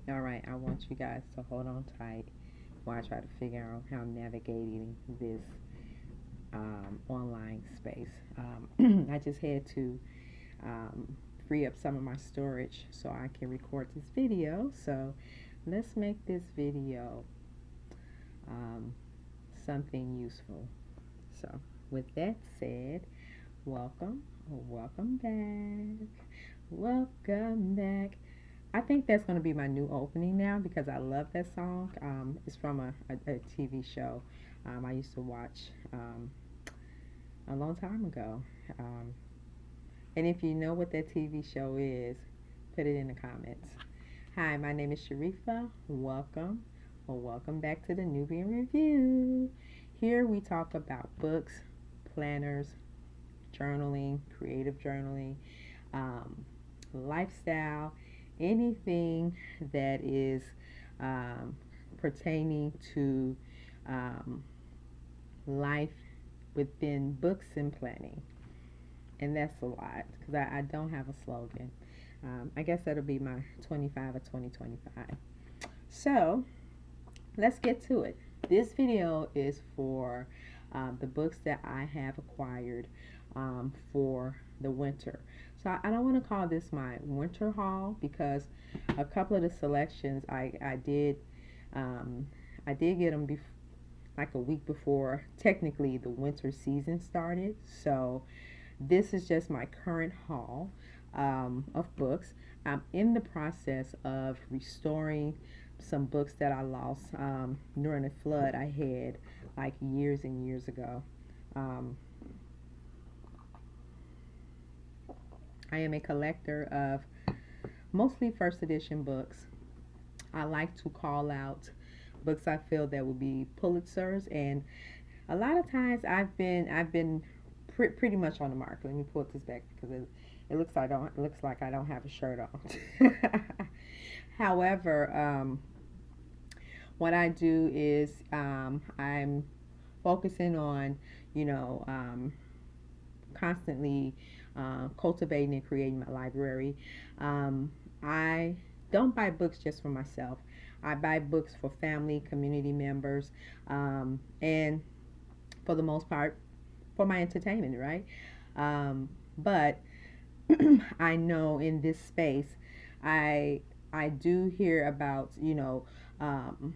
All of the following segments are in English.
All right, I want you guys to hold on tight while I try to figure out how I'm navigating this online space. I just had to um, free up some of my storage so I can record this video. So let's make this video um, something useful. So, with that said, welcome back, welcome back. I think that's going to be my new opening now because I love that song. It's from a TV show I used to watch a long time ago. Um, and if you know what that TV show is, put it in the comments. Hi, my name is Sharifa. Welcome, or welcome back to the Nubian Review. Here we talk about books, planners, journaling, creative journaling, um, lifestyle, anything that is um, pertaining to um, life within books and planning. And that's a lot because I don't have a slogan. I guess that'll be my 25 or 2025. So let's get to it. This video is for the books that I have acquired for the winter. So I don't want to call this my winter haul because a couple of the selections um, I did get them like a week before technically the winter season started. So this is just my current haul of books. I'm in the process of restoring some books that I lost during a flood I had like years and years ago. Um, I am a collector of mostly first edition books. I like to call out books I feel that would be Pulitzers, and a lot of times I've been pretty much on the mark. Let me pull this back because it looks like I don't have a shirt on. However, what I do is I'm focusing on you know constantly cultivating and creating my library. I don't buy books just for myself. I buy books for family, community members, and for the most part, for my entertainment, right? But I know in this space, I I do hear about um,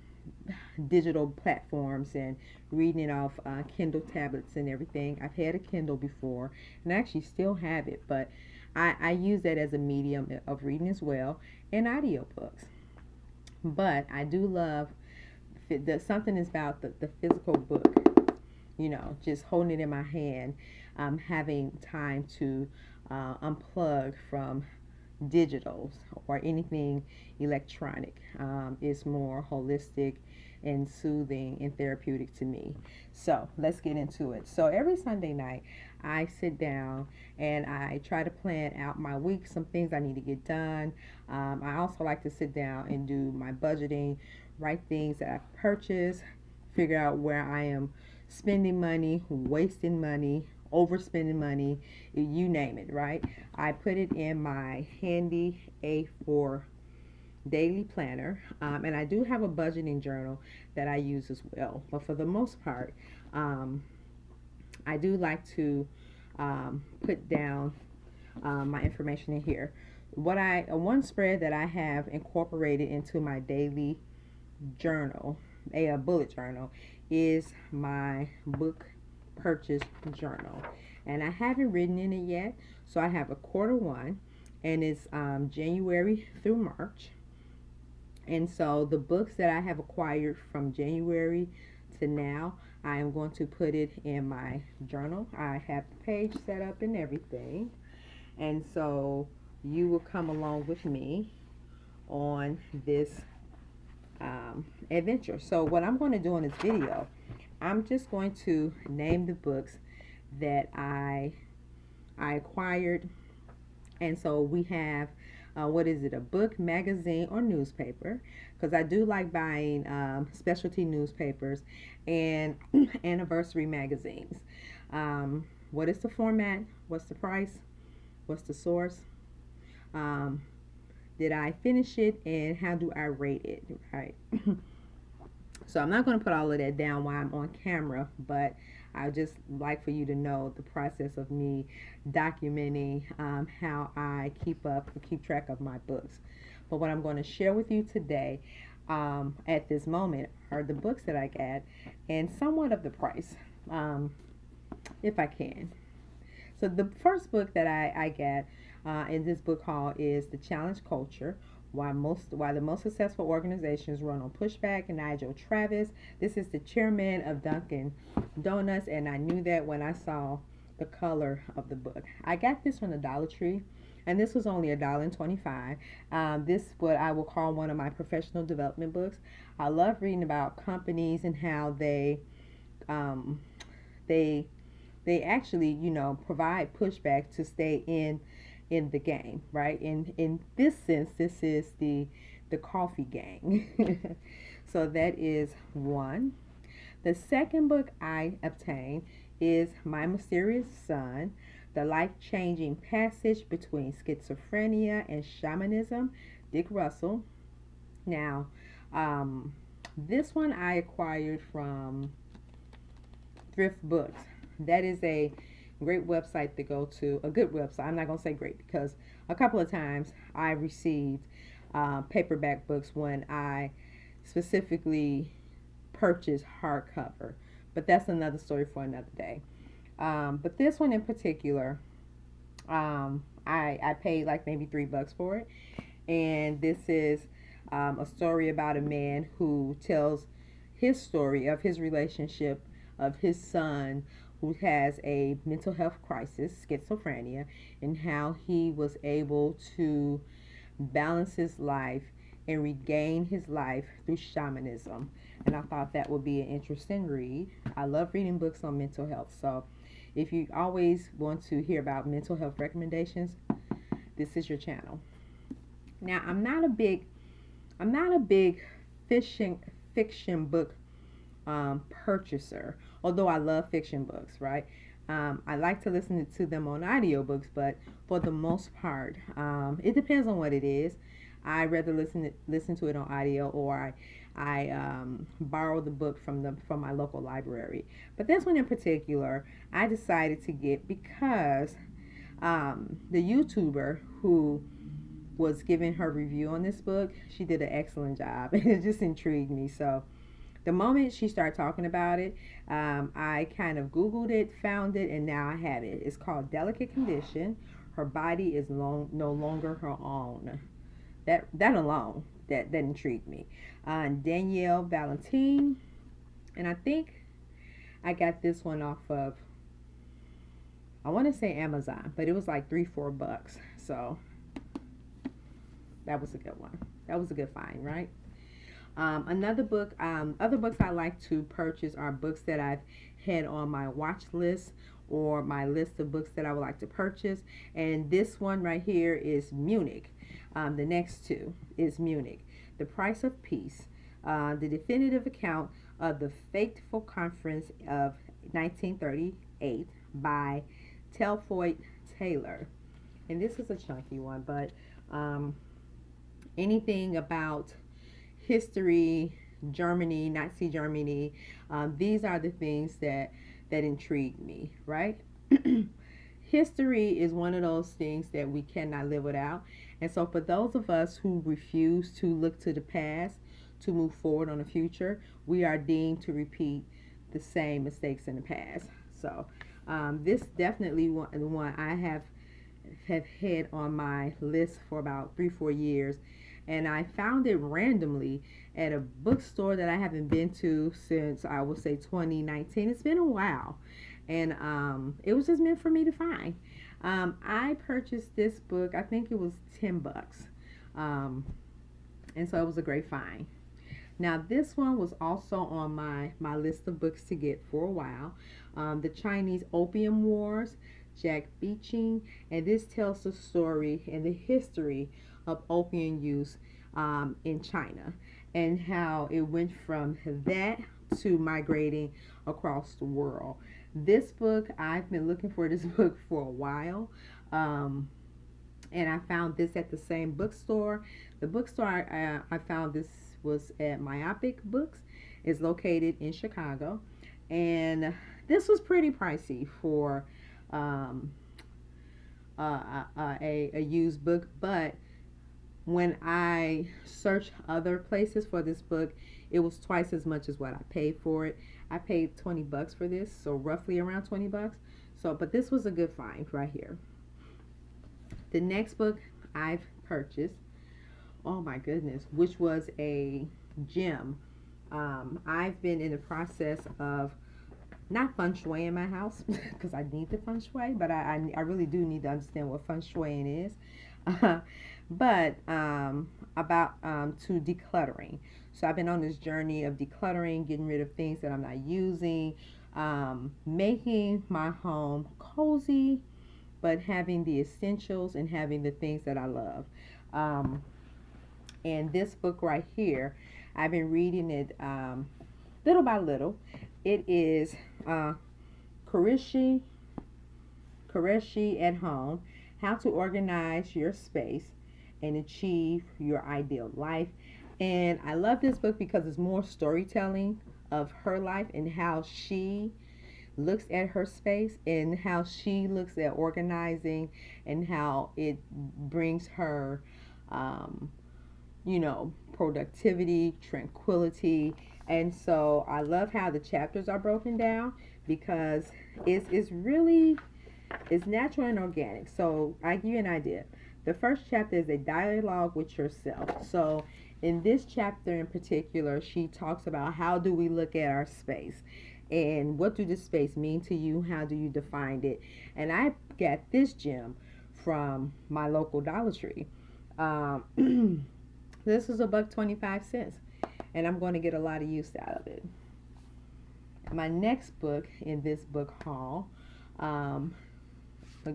digital platforms and reading it off Kindle tablets and everything. I've had a Kindle before, and I actually still have it, but I use that as a medium of reading as well, and audiobooks. But I do love something is about the physical book, just holding it in my hand, having time to unplug from digitals or anything electronic is more holistic and soothing and therapeutic to me. So let's get into it. So every Sunday night, I sit down and I try to plan out my week, some things I need to get done. I also like to sit down and do my budgeting, write things that I've purchased, figure out where I am spending money, wasting money, overspending money, you name it, right? I put it in my handy A4 daily planner, and I do have a budgeting journal that I use as well. But for the most part, um, I do like to put down my information in here. One spread that I have incorporated into my daily journal, a bullet journal, is my book purchase journal. And I haven't written in it yet, so I have a quarter one, and it's January through March. And so the books that I have acquired from January to now, I am going to put it in my journal. I have the page set up and everything. And so you will come along with me on this adventure. So what I'm going to do in this video, I'm just going to name the books that I acquired. And so we have what is it, a book, magazine, or newspaper? Because I do like buying specialty newspapers and anniversary magazines. What is the format? What's the price? What's the source? Um, Did I finish it, and how do I rate it? Right. So I'm not going to put all of that down while I'm on camera, but I just like for you to know the process of me documenting how I keep track of my books. But what I'm going to share with you today at this moment are the books that I got and somewhat of the price, um, if I can. So the first book that I got in this book haul is The Challenge Culture. Why the most successful organizations run on pushback, and Nigel Travis. This is the chairman of Dunkin' Donuts, and I knew that when I saw the color of the book. I got this from the Dollar Tree, and this was only $1.25. This what I will call one of my professional development books. I love reading about companies and how um, they they actually, provide pushback to stay in the game, right? In this sense, this is the coffee gang. So that is one. The second book I obtained is My Mysterious Son, The Life-Changing Passage Between Schizophrenia and Shamanism, Dick Russell. Now, this one I acquired from Thrift Books. That is a great website to go to, a good website. I'm not going to say great because a couple of times I received paperback books when I specifically purchased hardcover. But that's another story for another day. But this one in particular, I paid like maybe $3 for it. And this is a story about a man who tells his story of his relationship of his son who has a mental health crisis, schizophrenia, and how he was able to balance his life and regain his life through shamanism. And I thought that would be an interesting read. I love reading books on mental health. So if you always want to hear about mental health recommendations, this is your channel. Now, I'm not a big fiction book purchaser, although I love fiction books, right? I like to listen to them on audiobooks, but for the most part, it depends on what it is. I rather listen to it on audio, or I borrow the book from my local library. But this one in particular, I decided to get because the YouTuber who was giving her review on this book, she did an excellent job, and it just intrigued me. So the moment she started talking about it, I kind of Googled it, found it, and now I have it. It's called Delicate Condition. Her body is no longer her own. That alone, that intrigued me. Danielle Valentine, and I think I got this one off of, I want to say Amazon, but it was like $3-4. So that was a good one. That was a good find, right? Other books I like to purchase are books that I've had on my watch list or my list of books that I would like to purchase. And this one right here is Munich. The next two is Munich. The Price of Peace. The definitive account of the fateful conference of 1938 by Telfoy Taylor. And this is a chunky one, but anything about history, Germany, Nazi Germany, these are the things that intrigue me, right? History is one of those things that we cannot live without. And so for those of us who refuse to look to the past to move forward on the future, we are deemed to repeat the same mistakes in the past. So this definitely one I have had on my list for about 3-4 years, and I found it randomly at a bookstore that I haven't been to since, I would say, 2019. It's been a while, and it was just meant for me to find. I purchased this book, I think it was $10, and so it was a great find. Now this one was also on my list of books to get for a while. The Chinese Opium Wars, Jack Beeching, and this tells the story and the history of opium use in China and how it went from that to migrating across the world. This book, I've been looking for this book for a while, and I found this at the same bookstore. The bookstore I found this was at Myopic Books. It's located in Chicago, and this was pretty pricey for um, a used book. But when I searched other places for this book, it was twice as much as what I paid for it. I paid $20 for this, so roughly around $20. So, but this was a good find right here. The next book I've purchased, oh my goodness, which was a gem. I've been in the process of not feng shui in my house because I need the feng shui, but I really do need to understand what feng shui is. But about to decluttering. So I've been on this journey of decluttering, getting rid of things that I'm not using, making my home cozy, but having the essentials and having the things that I love. Um, and this book right here, I've been reading it little by little. It is uh, Kurishi, Koreshi at Home, How to Organize Your Space and Achieve Your Ideal Life. And I love this book because it's more storytelling of her life and how she looks at her space and how she looks at organizing and how it brings her, um, productivity, tranquility. And so I love how the chapters are broken down because it's really it's natural and organic. So I give you an idea. The first chapter is a dialogue with yourself. So in this chapter in particular, she talks about how do we look at our space and what do this space mean to you? How do you define it? And I got this gem from my local Dollar Tree. Um, this is $1.25, and I'm going to get a lot of use out of it. My next book in this book haul, I'll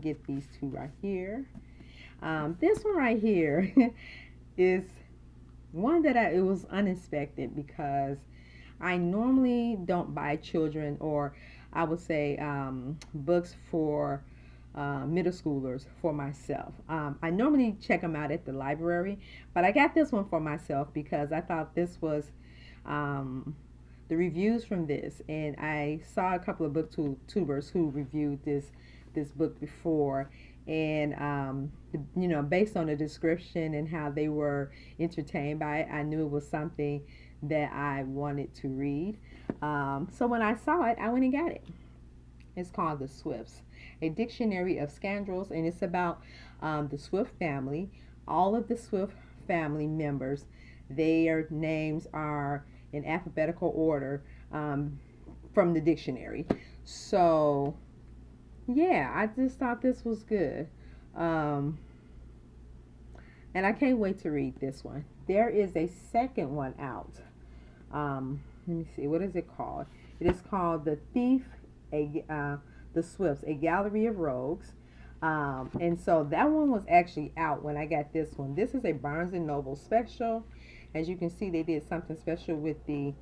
get these two right here. This one right here is one that it was unexpected because I normally don't buy children or I would say books for middle schoolers for myself. I normally check them out at the library, but I got this one for myself because I thought this was the reviews from this, and I saw a couple of booktubers who reviewed this book before, and based on the description and how they were entertained by it, I knew it was something that I wanted to read. So when I saw it, I went and got it. It's called The Swifts, a dictionary of scoundrels, and it's about the Swift family. All of the Swift family members, their names are in alphabetical order from the dictionary. So yeah, I just thought this was good. Um, and I can't wait to read this one. There is a second one out. Let me see, what is it called? It is called The Thief, The Swifts, a Gallery of Rogues. And so that one was actually out when I got this one. This is a Barnes and Noble special. As you can see, they did something special with the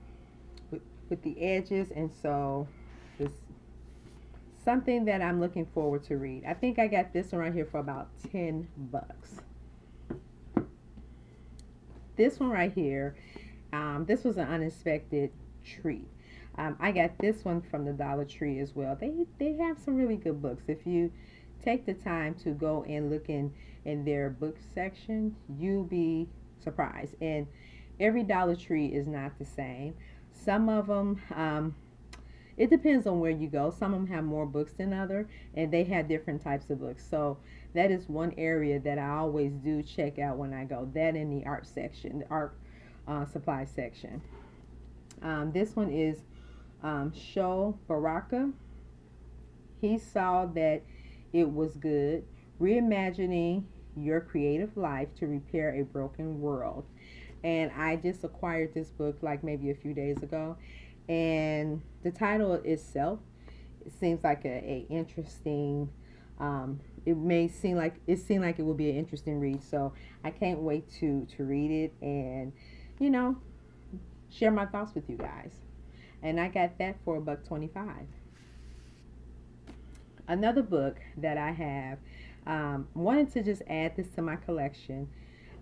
edges, and so it's something that I'm looking forward to read. I think I got this one right here for about $10. This one right here, this was an unexpected treat. I got this one from the Dollar Tree as well. They have some really good books. If you take the time to go and look in their book section, you'll be surprised. And every Dollar Tree is not the same. Some of them, it depends on where you go. Some of them have more books than other, and they have different types of books. So that is one area that I always do check out when I go. That in the art section, the art supply section. This one is Sho Baraka. He saw that it was good, reimagining your creative life to repair a broken world. And I just acquired this book like maybe a few days ago, and the title itself, it seems like a interesting, it seemed like it would be an interesting read. So I can't wait to read it and you know share my thoughts with you guys. And I got that for $1.25. Another book that I have, Wanted to just add this to my collection.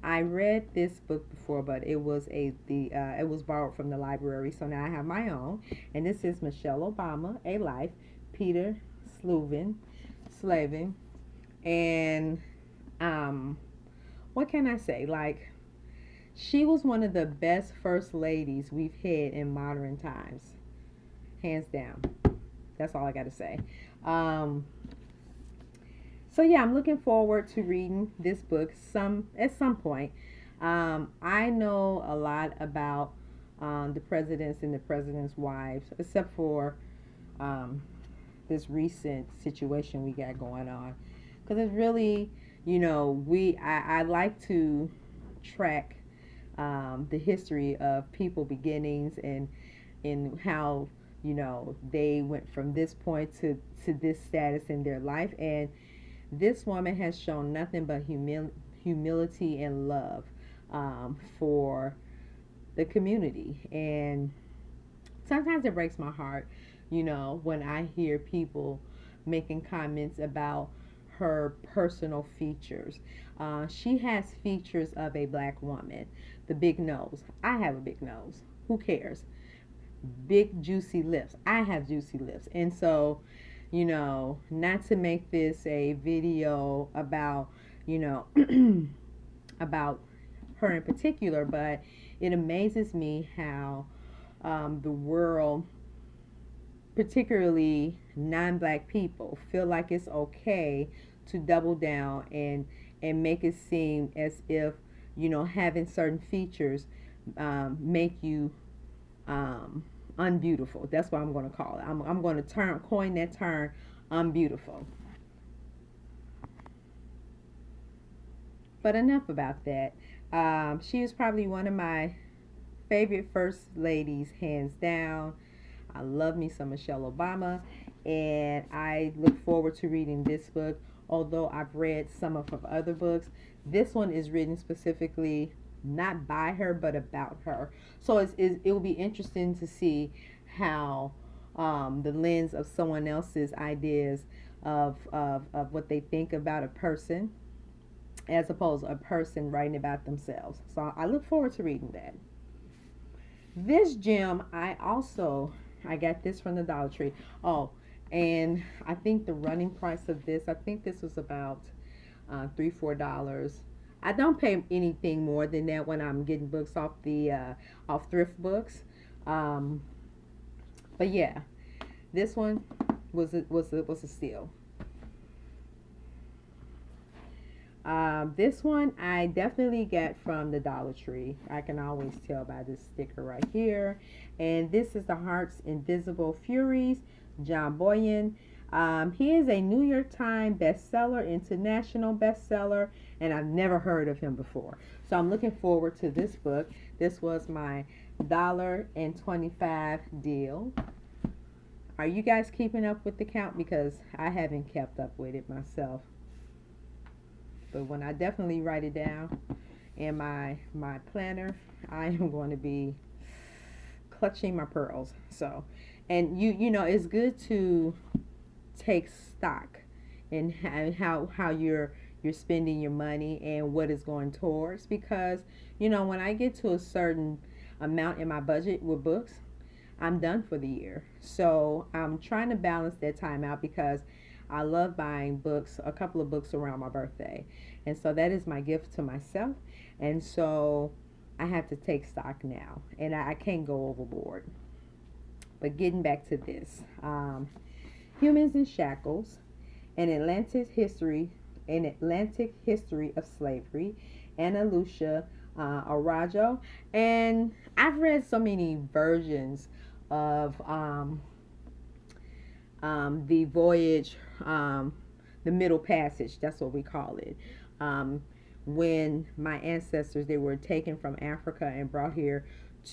I read this book before, but it was borrowed from the library, so now I have my own. And this is Michelle Obama, A Life, Peter Slavin, and um, what can I say? Like, she was one of the best first ladies we've had in modern times, hands down. That's all I got to say. Um, so yeah, I'm looking forward to reading this book some at some point. I know a lot about the presidents and the president's wives, except for um, this recent situation we got going on, because it's really, I like to track the history of people beginnings and how they went from this point to this status in their life. And this woman has shown nothing but humility and love for the community. And sometimes it breaks my heart, when I hear people making comments about her personal features. She has features of a black woman. The big nose. I have a big nose. Who cares? Big juicy lips. I have juicy lips. And so, not to make this a video about, you know, about her in particular, but it amazes me how the world, particularly non-black people, feel like it's okay to double down and make it seem as if having certain features make you um, unbeautiful. That's what I'm going to call it. I'm going to coin that term, unbeautiful. But enough about that. She is probably one of my favorite first ladies, hands down. I love me some Michelle Obama, and I look forward to reading this book. Although I've read some of her other books, this one is written specifically not by her but about her. So it will be interesting to see how the lens of someone else's ideas of what they think about a person as opposed to a person writing about themselves. So I look forward to reading that. This gem, I got this from the Dollar Tree. Oh, and I think the running price of this, I think this was about $3, $4. I don't pay anything more than that when I'm getting books off thrift books. Um, but yeah, this one was a steal. This one I definitely get from the Dollar Tree. I can always tell by this sticker right here. And this is The Heart's Invisible Furies, John Boyan. He is a New York Times bestseller, international bestseller, and I've never heard of him before. So I'm looking forward to this book. This was my $1.25 deal. Are you guys keeping up with the count? Because I haven't kept up with it myself. But when I definitely write it down in my planner, I am going to be clutching my pearls. So, and it's good to take stock in how you're spending your money and what it's going towards, because when I get to a certain amount in my budget with books, I'm done for the year. So I'm trying to balance that time out because I love buying books, a couple of books around my birthday. And so that is my gift to myself. And so I have to take stock now. And I can't go overboard. But getting back to this, Humans in Shackles, an Atlantic history of slavery, Anna Lucia Arajo. And I've read so many versions of the voyage, the Middle Passage. That's what we call it. When my ancestors, they were taken from Africa and brought here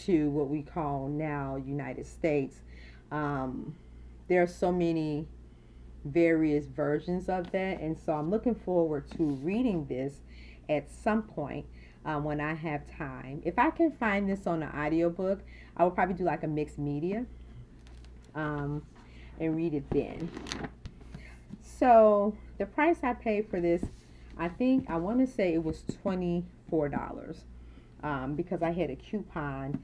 to what we call now United States. There are so many various versions of that, and so I'm looking forward to reading this at some point when I have time. If I can find this on an audiobook, I will probably do like a mixed media and read it then. So the price I paid for this, I want to say it was $24, because I had a coupon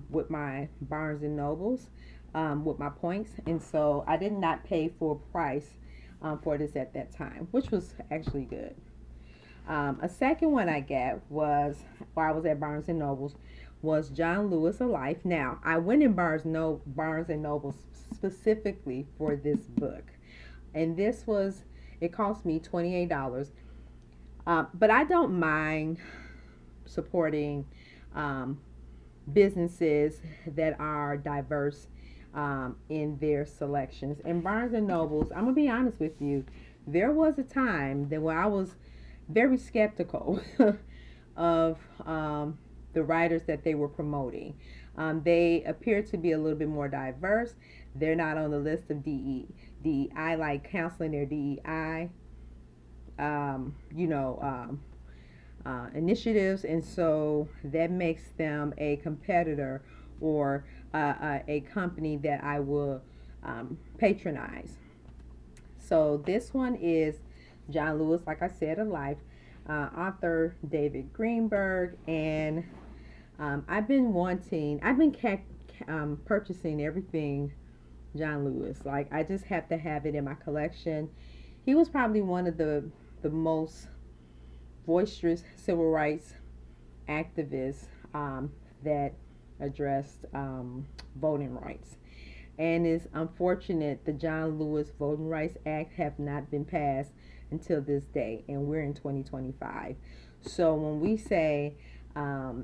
with my Barnes and Nobles, with my points, and so I did not pay full price for this at that time, which was actually good. A second one I got was while I was at Barnes and Nobles was John Lewis A Life. Now I went in Barnes and Nobles specifically for this book, and this was it cost me $28. But I don't mind supporting um, businesses that are diverse in their selections. And Barnes and Nobles, I'm gonna be honest with you, there was a time that where I was very skeptical of the writers that they were promoting. They appear to be a little bit more diverse. They're not on the list of DEI, like counseling their DEI, you know, initiatives, and so that makes them a competitor or a company that I will patronize. So this one is John Lewis, like I said, A Life, author David Greenberg, and I've been purchasing everything John Lewis. Like I just have to have it in my collection. He was probably one of the most boisterous civil rights activists that addressed voting rights. And it's unfortunate the John Lewis Voting Rights Act have not been passed until this day, and we're in 2025. So when we say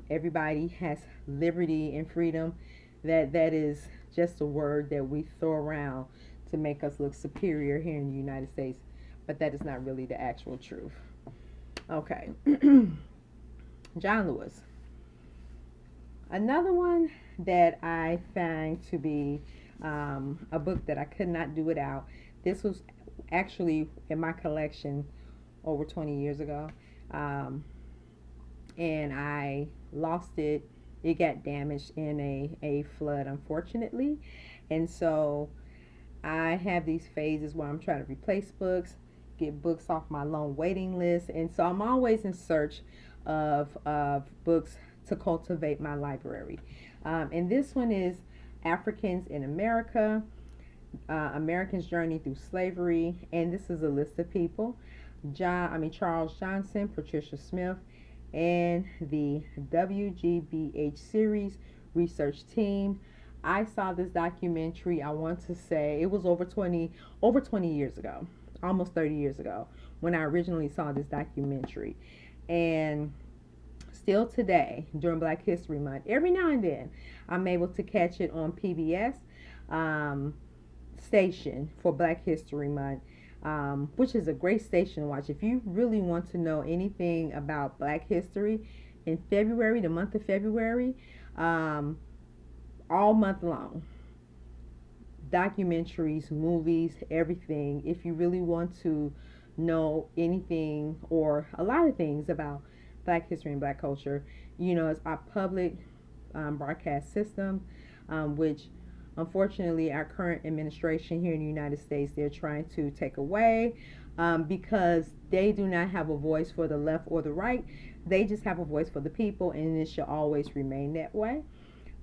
everybody has liberty and freedom, that is just a word that we throw around to make us look superior here in the United States, but that is not really the actual truth. Okay, John Lewis. Another one that I find to be a book that I could not do without. This was actually in my collection over 20 years ago, and I lost it. It got damaged in a flood, unfortunately, and so I have these phases where I'm trying to replace books, get books off my long waiting list, and so I'm always in search of books to cultivate my library. And this one is Africans in America, Americans' Journey Through Slavery, and this is a list of people: Charles Johnson, Patricia Smith, and the WGBH series research team. I saw this documentary, I want to say it was over 20 years ago, almost 30 years ago, when I originally saw this documentary. And still today, during Black History Month, every now and then, I'm able to catch it on PBS station for Black History Month, which is a great station to watch. If you really want to know anything about Black history in February, the month of February, all month long, documentaries, movies, everything. If you really want to know anything or a lot of things about Black history and Black culture, it's our public broadcast system, which unfortunately our current administration here in the United States, they're trying to take away, because they do not have a voice for the left or the right. They just have a voice for the people, and it should always remain that way.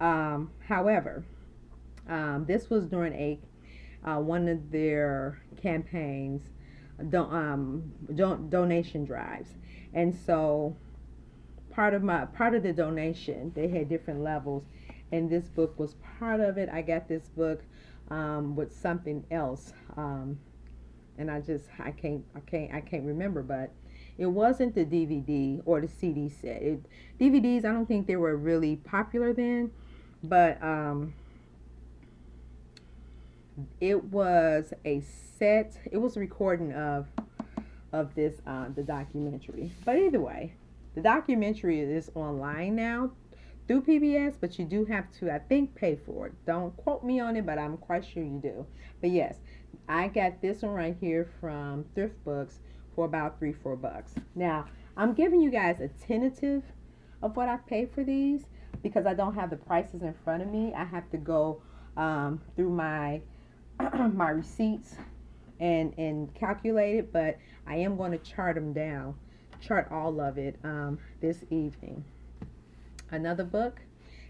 However, this was during one of their campaigns, donation drives, and so part of the donation, they had different levels, and this book was part of it. I got this book with something else, and I can't remember, but it wasn't the DVD or the CD set. DVDs, I don't think they were really popular then, but it was a set. It was a recording of this the documentary. But either way, the documentary is online now through PBS, but you do have to, I think, pay for it. Don't quote me on it, but I'm quite sure you do. But yes, I got this one right here from Thrift Books for about $3-4. Now, I'm giving you guys a tentative of what I paid for these because I don't have the prices in front of me. I have to go through my my receipts and calculate it, but I am going to chart all of it this evening. Another book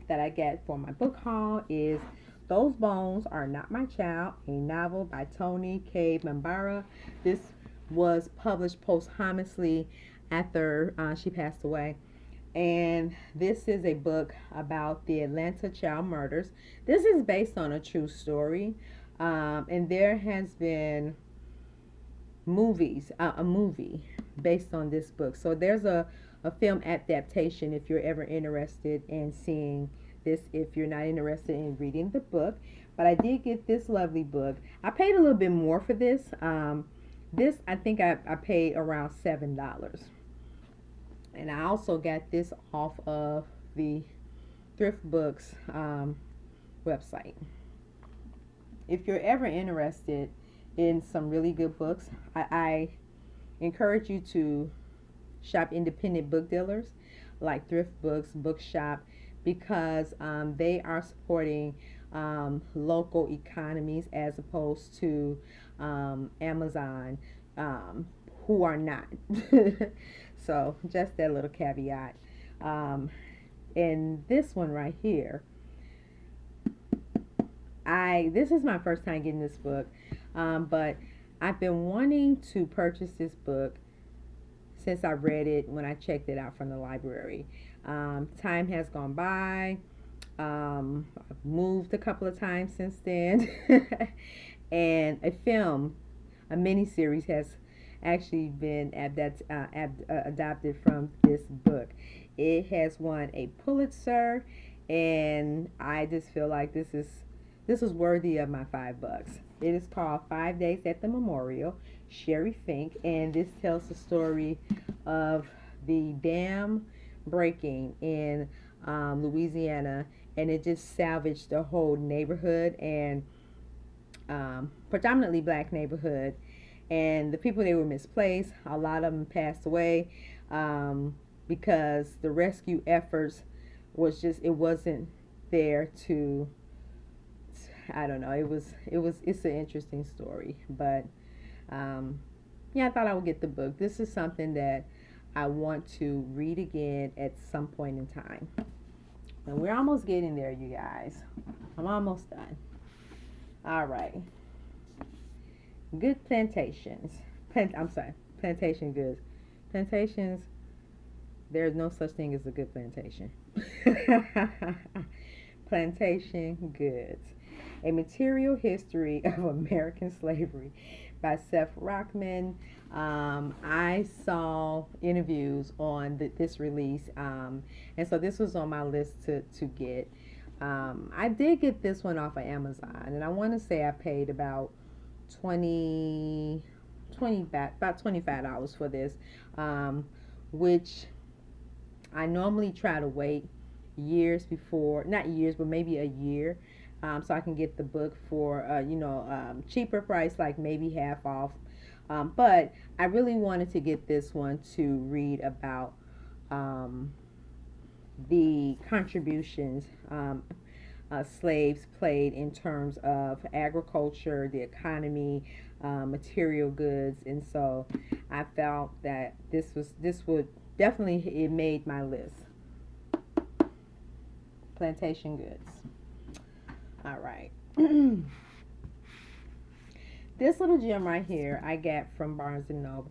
that I get for my book haul is Those Bones Are Not My Child, a novel by Toni Cade Bambara. This was published posthumously after she passed away. And this is a book about the Atlanta child murders. This is based on a true story. And there has been a movie based on this book. So there's a film adaptation if you're ever interested in seeing this, if you're not interested in reading the book. But I did get this lovely book. I paid a little bit more for this. This, I think I paid around $7. And I also got this off of the Thrift Books website. If you're ever interested in some really good books, I encourage you to shop independent book dealers like Thrift Books, Bookshop, because they are supporting local economies as opposed to Amazon, who are not. So just that little caveat. And this one right here, this is my first time getting this book, but I've been wanting to purchase this book since I read it when I checked it out from the library. Time has gone by. I've moved a couple of times since then, and a miniseries has actually been adapted from this book. It has won a Pulitzer, and I just feel like this is worthy of my $5. It is called 5 Days at the Memorial, Sherry Fink, and this tells the story of the dam breaking in Louisiana, and it just salvaged the whole neighborhood, and predominantly black neighborhood. And the people, they were misplaced. A lot of them passed away because the rescue efforts it wasn't there to, I don't know. It's an interesting story, but yeah, I thought I would get the book. This is something that I want to read again at some point in time. And we're almost getting there, you guys. I'm almost done. All right. Good plantations. Plantation goods. Plantations, there's no such thing as a good plantation. Plantation goods. A Material History of American Slavery by Seth Rockman. I saw interviews on this release, and so this was on my list to get. I did get this one off of Amazon, and I want to say I paid about about $25 for this, which I normally try to wait years before, not years, but maybe a year, so I can get the book for cheaper price, like maybe half off. But I really wanted to get this one to read about the contributions slaves played in terms of agriculture, the economy, material goods, and so I felt that this would definitely, it made my list. Plantation goods. All right. This little gem right here I got from Barnes and Noble.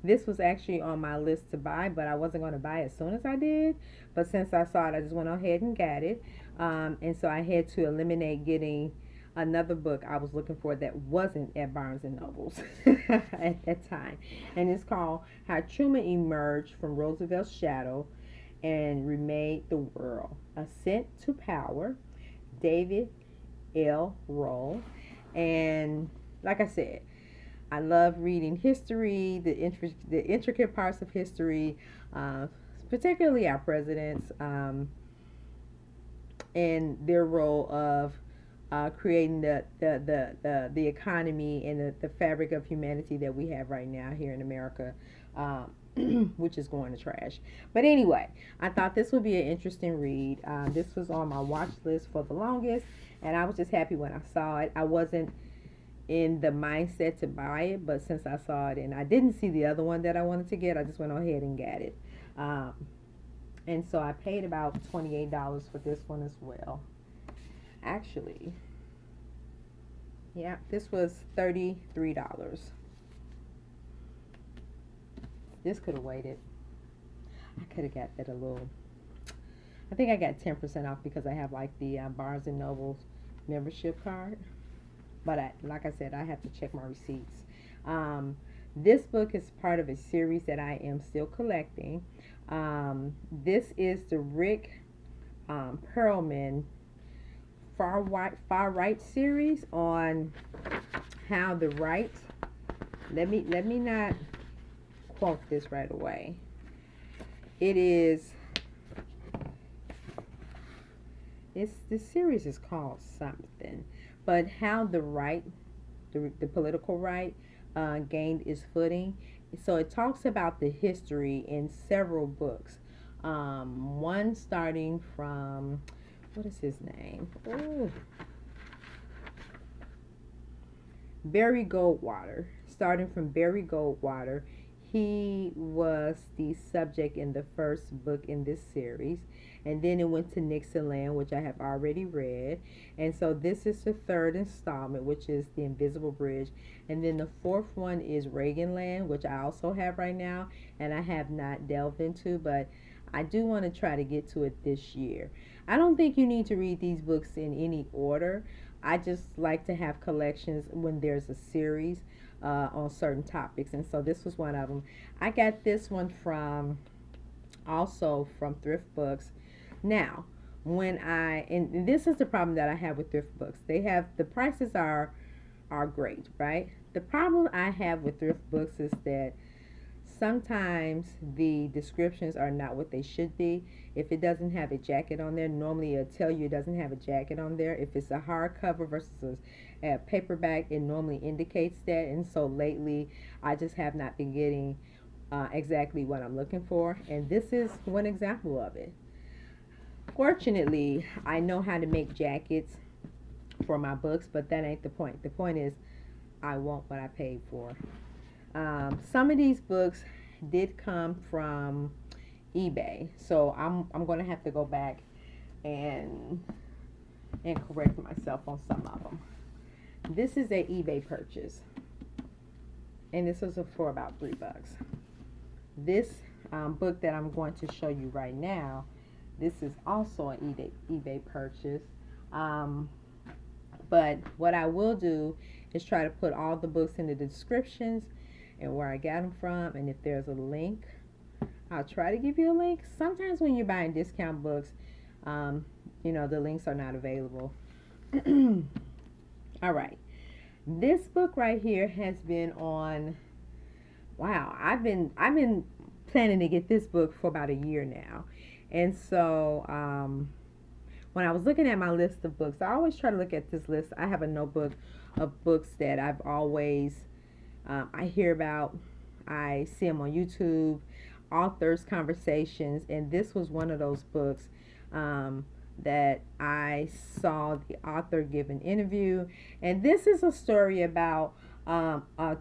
This was actually on my list to buy, but I wasn't going to buy it as soon as I did. But since I saw it, I just went ahead and got it. And so I had to eliminate getting another book I was looking for that wasn't at Barnes and Nobles at that time. And it's called How Truman Emerged from Roosevelt's Shadow and Remade the World. Ascent to Power, David L. Roll. And like I said, I love reading history, the intricate parts of history, particularly our presidents, and their role of creating the economy and the fabric of humanity that we have right now here in America, which is going to trash. But anyway, I thought this would be an interesting read. This was on my watch list for the longest, and I was just happy when I saw it. I wasn't in the mindset to buy it, but since I saw it and I didn't see the other one that I wanted to get, I just went ahead and got it. Um, and so I paid about $28 for this one as well. Actually, yeah, this was $33. This could have waited. I could have got that a little. I think I got 10% off because I have like the Barnes and Noble membership card. But like I said, I have to check my receipts. Um, this book is part of a series that I am still collecting. This is the Rick Perlman far right series on how the right. Let me not quote this right away. It is. The series is called something, but how the right, the political right, gained its footing. So it talks about the history in several books. One starting from, what is his name? Oh, Barry Goldwater. Starting from Barry Goldwater, he was the subject in the first book in this series, and then it went to Nixon Land, which I have already read, and so this is the third installment, which is The Invisible Bridge, and then the fourth one is Reagan Land, which I also have right now, and I have not delved into, but I do want to try to get to it this year. I don't think you need to read these books in any order. I just like to have collections when there's a series on certain topics, and so this was one of them. I got this one from also from thrift books. Now, when and this is the problem that I have with thrift books. They have the prices are great, right? The problem I have with thrift books is that sometimes the descriptions are not what they should be. If it doesn't have a jacket on there, normally it'll tell you it doesn't have a jacket on there. If it's a hardcover versus a paperback, it normally indicates that. And so lately, I just have not been getting exactly what I'm looking for. And this is one example of it. Fortunately, I know how to make jackets for my books, but that ain't the point. The point is, I want what I paid for. Some of these books did come from eBay, so I'm going to have to go back and correct myself on some of them. This is a eBay purchase, and this was for about $3. This book that I'm going to show you right now, this is also an eBay purchase. But what I will do is try to put all the books in the descriptions and where I got them from, and if there's a link, I'll try to give you a link. Sometimes when you're buying discount books, the links are not available. All right, this book right here has been on. Wow, I've been planning to get this book for about a year now, and so when I was looking at my list of books, I always try to look at this list. I have a notebook of books that I've always I hear about, I see them on YouTube, authors' conversations, and this was one of those books that I saw the author give an interview. And this is a story about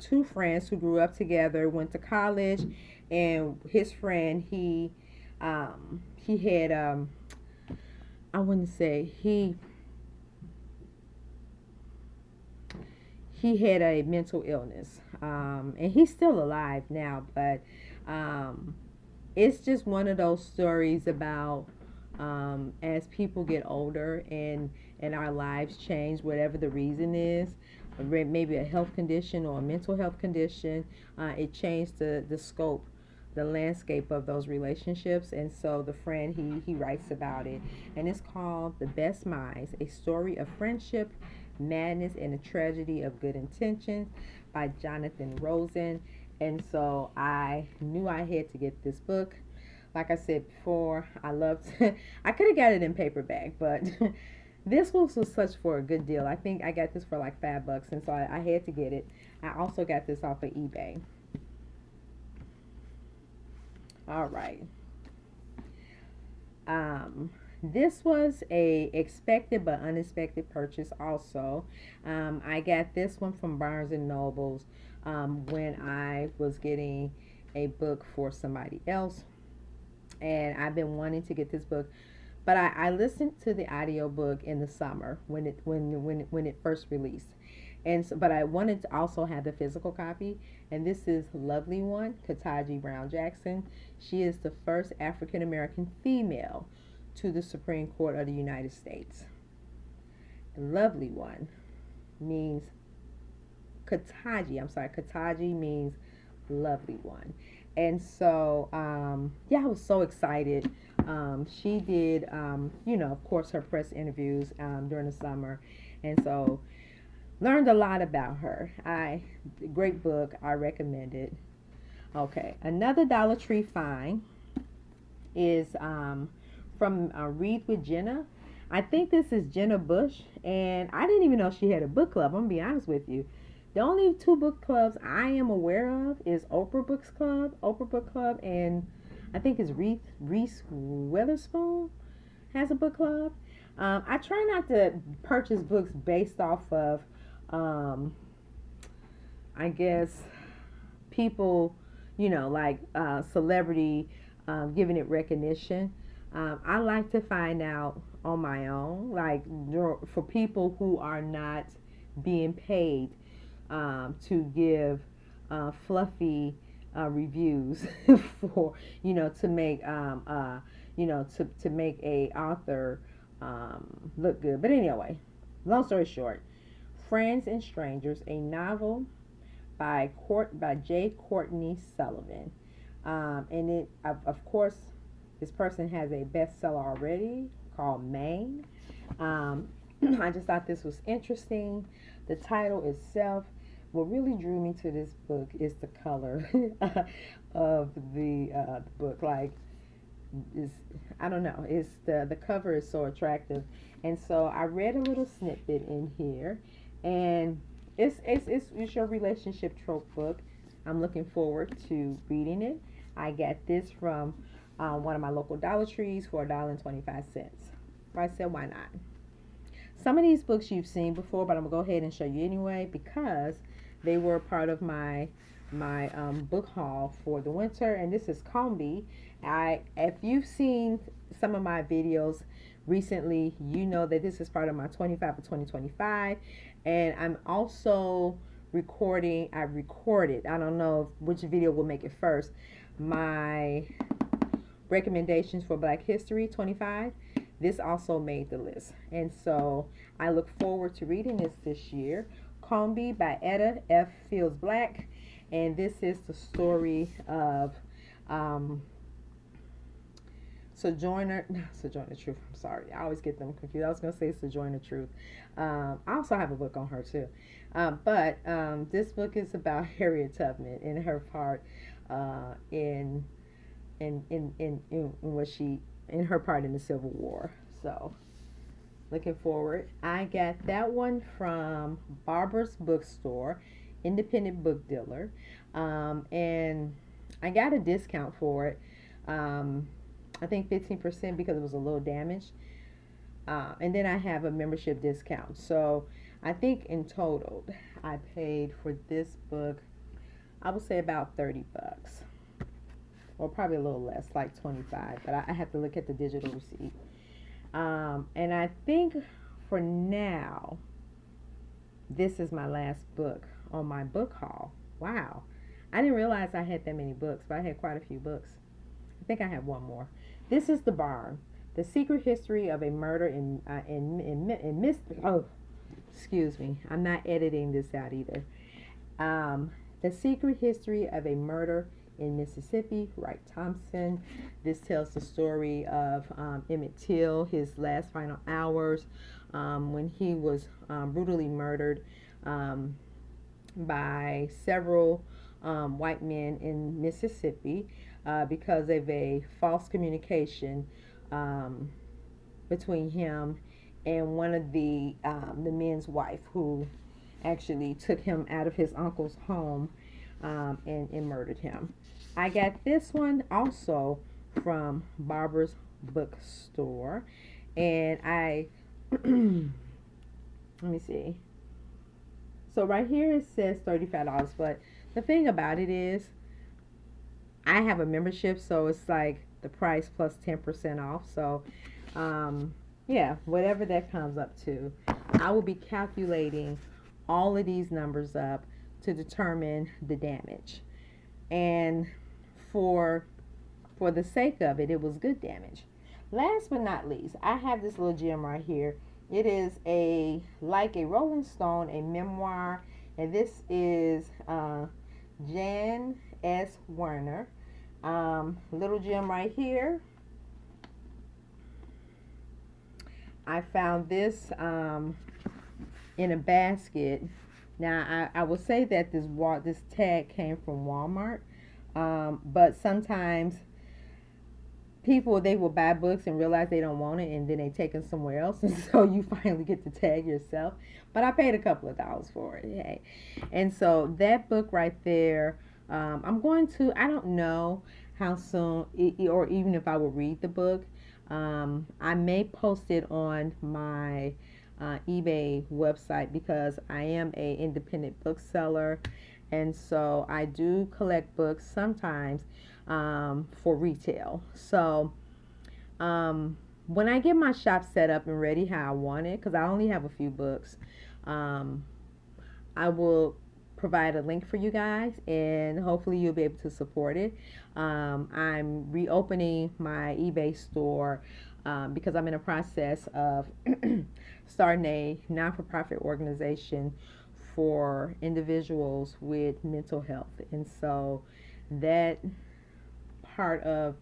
two friends who grew up together, went to college, and his friend, he had, I wouldn't say, he had a mental illness, and he's still alive now, but it's just one of those stories about as people get older and our lives change, whatever the reason is, maybe a health condition or a mental health condition, it changed the scope, the landscape of those relationships. And so the friend, he writes about it, and it's called The Best Minds, A Story of Friendship, Madness, and a Tragedy of Good Intentions by Jonathan Rosen. And so I knew I had to get this book. Like I said before, I loved I could have got it in paperback, but this was such for a good deal. I think I got this for like $5, and so I had to get it. I also got this off of eBay. All right. Um, this was a expected but unexpected purchase also. I got this one from Barnes and Nobles when I was getting a book for somebody else, and I've been wanting to get this book, but I listened to the audiobook in the summer when it first released. And so, but I wanted to also have the physical copy, and this is Lovely One, Kataji Brown Jackson. She is the first African American female to the Supreme Court of the United States. Lovely One means Kataji means lovely one. And so, yeah, I was so excited. She did, of course, her press interviews during the summer. And so, learned a lot about her. Great book. I recommend it. Okay, another Dollar Tree find is from Read with Jenna. I think this is Jenna Bush, and I didn't even know she had a book club. I'm gonna be honest with you. The only two book clubs I am aware of is Oprah Book Club, and I think it's Reese Witherspoon has a book club. I try not to purchase books based off of, I guess, people, like celebrity giving it recognition. I like to find out on my own, like for people who are not being paid to give fluffy reviews for to make to make a author look good. But anyway, long story short, Friends and Strangers, a novel by J. Courtney Sullivan, and of course this person has a bestseller already called Maine. I just thought this was interesting. The title itself, what really drew me to this book is the color of the book. Like, is I don't know. It's the cover is so attractive, and so I read a little snippet in here, and it's your relationship trope book. I'm looking forward to reading it. I got this from one of my local Dollar Trees for $1.25. I said, why not? Some of these books you've seen before, but I'm gonna go ahead and show you anyway because they were part of my book haul for the winter. And this is Combi. If you've seen some of my videos recently, you know that this is part of my 25 for 2025, and I'm also recording. I recorded. I don't know which video will make it first. My recommendations for Black History 25. This also made the list, and so I look forward to reading this year. Combi by Etta F. Fields Black, and this is the story of Sojourner Truth. I'm sorry, I always get them confused. I was going to say Sojourner Truth. I also have a book on her too, but this book is about Harriet Tubman and her part in what she in her part in the Civil War. So looking forward. I got that one from Barbara's Bookstore, independent book dealer, and I got a discount for it. I think 15% because it was a little damaged, and then I have a membership discount. So I think in total I paid for this book, I would say about $30, or probably a little less, like 25. But I have to look at the digital receipt. And I think for now, this is my last book on my book haul. Wow, I didn't realize I had that many books, but I had quite a few books. I think I have one more. This is The Barn: The Secret History of a Murder in oh, excuse me, I'm not editing this out either. The Secret History of a Murder in Mississippi, Wright Thompson. This tells the story of Emmett Till, his last final hours, when he was brutally murdered by several white men in Mississippi because of a false communication between him and one of the men's wife, who actually took him out of his uncle's home and murdered him. I got this one also from Barbara's bookstore, and I let me see. So right here it says $35, but the thing about it is I have a membership, so it's like the price plus 10% off. So, yeah, whatever that comes up to, I will be calculating all of these numbers up to determine the damage. And for for the sake of it, it was good damage. Last but not least, I have this little gem right here. It is a like a Rolling Stone, a memoir, and this is Jan S. Werner. Little gem right here. I found this in a basket. Now I will say that this tag came from Walmart, but sometimes people, they will buy books and realize they don't want it, and then they take them somewhere else, and so you finally get the tag yourself. But I paid a couple of dollars for it. Hey, and so that book right there, I'm going to. I don't know how soon, or even if I will read the book. I may post it on my eBay website because I am a independent bookseller, and so I do collect books sometimes for retail. So when I get my shop set up and ready how I want it, because I only have a few books, um, I will provide a link for you guys, and hopefully you'll be able to support it. I'm reopening my eBay store because I'm in a process of starting a non-for-profit organization for individuals with mental health, and so that part of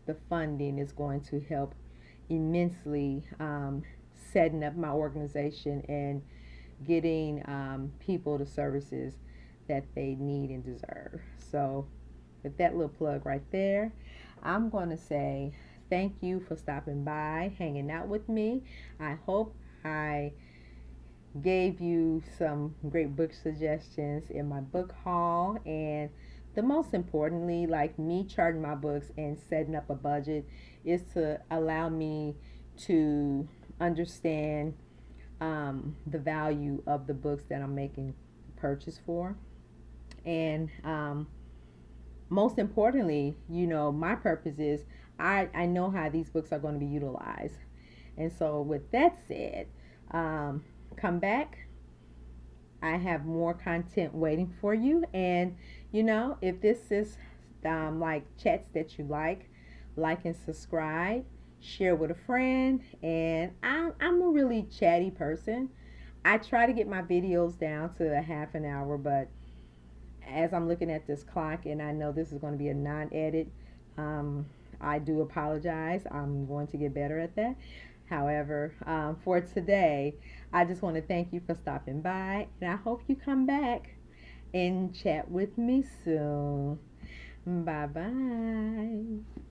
the funding is going to help immensely, setting up my organization and getting people the services that they need and deserve. So, with that little plug right there, I'm going to say thank you for stopping by, hanging out with me. I hope I gave you some great book suggestions in my book haul, and the most importantly, like me charting my books and setting up a budget, is to allow me to understand the value of the books that I'm making the purchase for. And most importantly, my purpose is I know how these books are going to be utilized. And so, with that said, come back. I have more content waiting for you. And, if this is like chats that you like and subscribe, share with a friend. And I'm a really chatty person. I try to get my videos down to a half an hour, but as I'm looking at this clock and I know this is going to be a non-edit, um, I do apologize. I'm going to get better at that. However, for today, I just want to thank you for stopping by, and I hope you come back and chat with me soon. Bye bye.